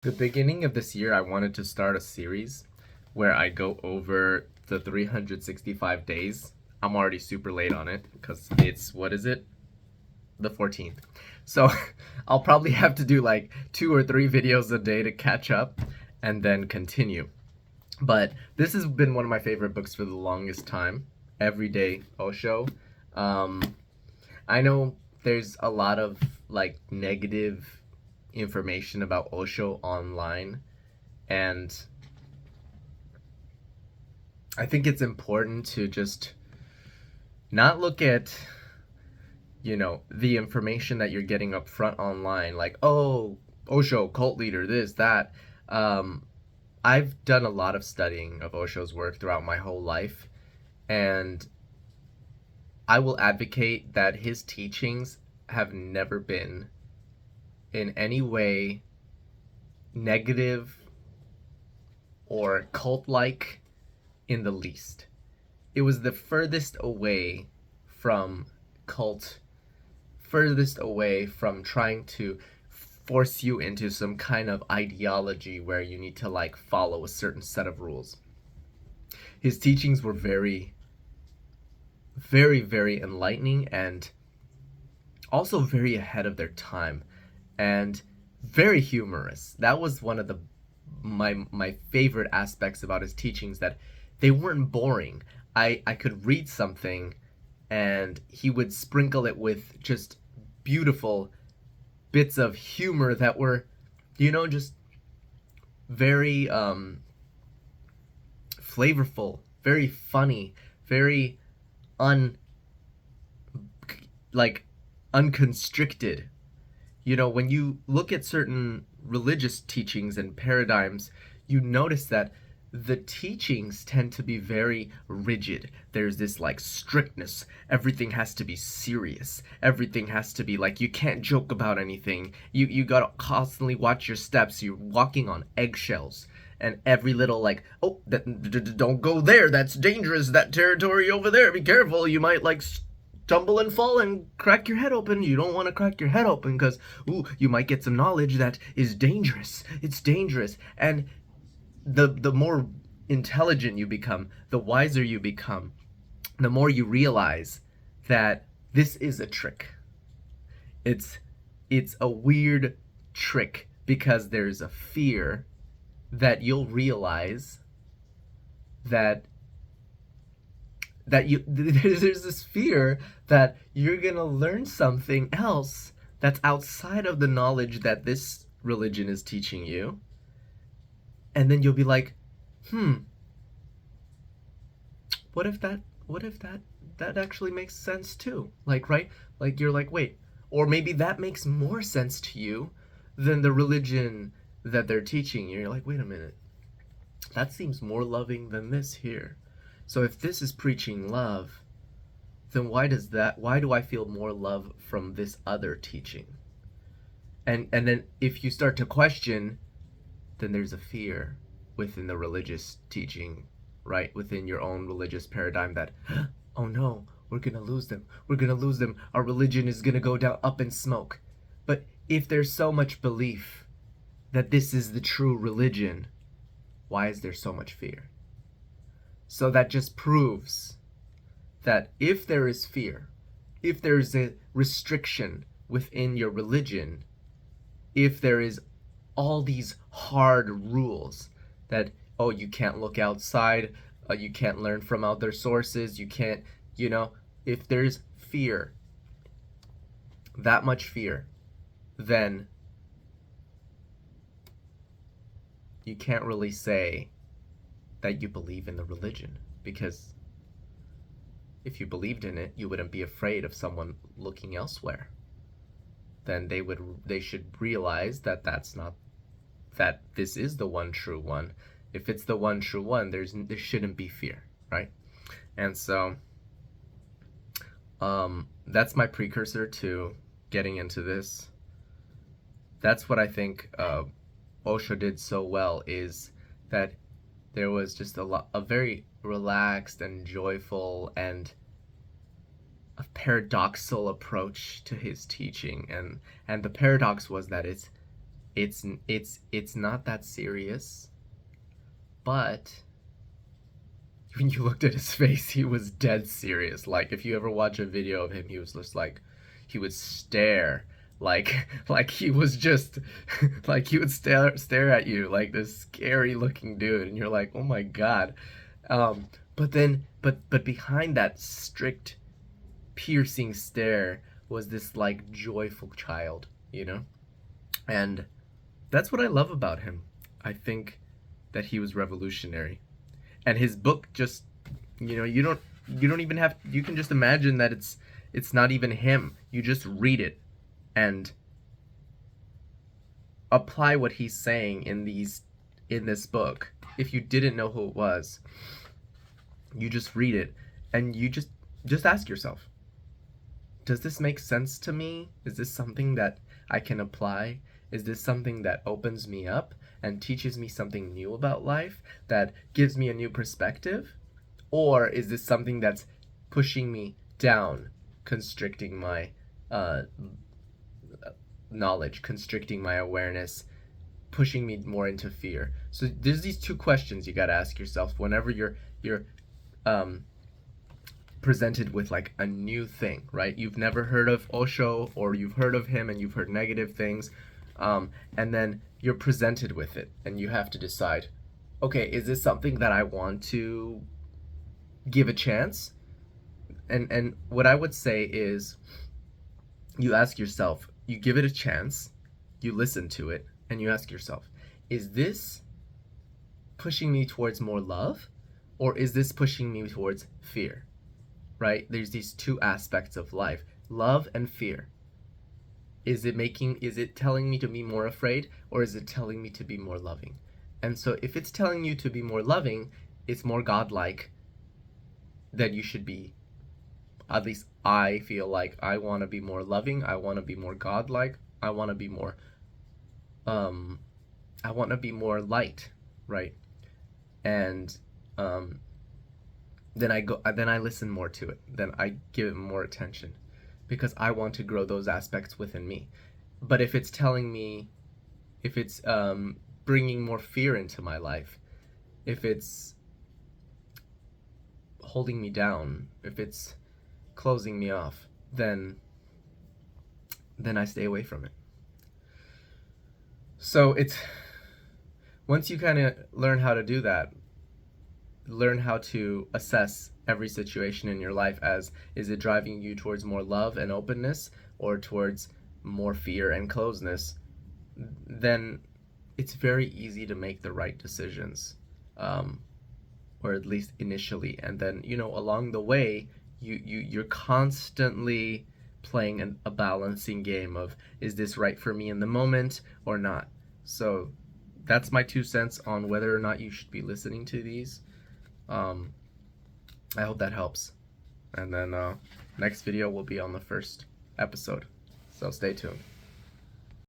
The beginning of this year, I wanted to start a series where I go over the 365 days. I'm already super late on it because it's, what is it? The 14th. So I'll probably have to do like 2 or 3 videos a day to catch up and then continue. But this has been one of my favorite books for the longest time. Everyday Osho. Um, I know there's a lot of like negative information about Osho online, and I think it's important to just not look at, the information that you're getting up front online, like, oh, Osho, cult leader, this, that. Um, I've done a lot of studying of Osho's work throughout my whole life, and I will advocate that his teachings have never been in any way negative or cult like in the least. It was the furthest away from cult, furthest away from trying to force you into some kind of ideology where you need to like follow a certain set of rules. His teachings were very, very, very enlightening and also very ahead of their time and very humorous. That was one of the my favorite aspects about his teachings, that they weren't boring. I could read something and he would sprinkle it with just beautiful bits of humor that were, just very flavorful, very funny, very un like unconstricted. When you look at certain religious teachings and paradigms, you notice that the teachings tend to be very rigid. There's this like strictness. Everything has to be serious. Everything has to be like, you can't joke about anything. You got to constantly watch your steps. You're walking on eggshells. And every little like, oh, don't go there. That's dangerous. That territory over there. Be careful. You might like stumble and fall and crack your head open. You don't want to crack your head open because, ooh, you might get some knowledge that is dangerous. It's dangerous. And the more intelligent you become, the wiser you become, the more you realize that this is a trick. It's a weird trick because there's a fear that you'll realize that there's this fear that you're gonna learn something else that's outside of the knowledge that this religion is teaching you, and then you'll be like, hmm, what if that actually makes sense too, like, right? Like, you're like, wait, or maybe that makes more sense to you than the religion that they're teaching you. You're like, wait a minute, that seems more loving than this here. So if this is preaching love, then why do I feel more love from this other teaching? And then if you start to question, then there's a fear within the religious teaching, right? Within your own religious paradigm that, oh no, we're gonna lose them. We're gonna lose them. Our religion is gonna go down up in smoke. But if there's so much belief that this is the true religion, why is there so much fear? So that just proves that if there is fear, if there is a restriction within your religion, if there is all these hard rules that, oh, you can't look outside, you can't learn from other sources, you can't, if there's fear, that much fear, then you can't really say that you believe in the religion, because if you believed in it, you wouldn't be afraid of someone looking elsewhere. Then they should realize that that this is the one true one. If it's the one true one, there shouldn't be fear, right? And so that's my precursor to getting into this. That's what I think Osho did so well, is that there was just a very relaxed and joyful and a paradoxical approach to his teaching, and the paradox was that it's not that serious, but when you looked at his face, he was dead serious. Like, if you ever watch a video of him, he was just like, he would stare, like he was just, like he would stare at you like this scary looking dude, and you're like, oh my god. But behind that strict, piercing stare was this like joyful child, you know, and that's what I love about him. I think that he was revolutionary, and his book just, you don't even have, you can just imagine that it's not even him. You just read it and apply what he's saying in this book. If you didn't know who it was, you just read it and you just ask yourself, does this make sense to me? Is this something that I can apply? Is this something that opens me up and teaches me something new about life, that gives me a new perspective? Or is this something that's pushing me down, constricting my knowledge, constricting my awareness, pushing me more into fear? So there's these two questions you got to ask yourself whenever you're presented with like a new thing, right? You've never heard of Osho, or you've heard of him and you've heard negative things, and then you're presented with it and you have to decide, okay, is this something that I want to give a chance? And what I would say is, you ask yourself, you give it a chance, you listen to it, and you ask yourself, is this pushing me towards more love, or is this pushing me towards fear? Right? There's these two aspects of life, love and fear. Is it telling me to be more afraid, or is it telling me to be more loving? And so if it's telling you to be more loving, it's more godlike, that you should be, at least I feel like I want to be more loving, I want to be more godlike, I want to be more light, right? And then I listen more to it, then I give it more attention, because I want to grow those aspects within me. But if it's bringing more fear into my life, if it's holding me down, if it's closing me off, then I stay away from it. So it's, once you kind of learn how to do that, learn how to assess every situation in your life as, is it driving you towards more love and openness, or towards more fear and closeness, then it's very easy to make the right decisions, or at least initially. And then, along the way, you're constantly playing a balancing game of, is this right for me in the moment or not? So that's my 2 cents on whether or not you should be listening to these. I hope that helps. And then next video will be on the first episode. So stay tuned.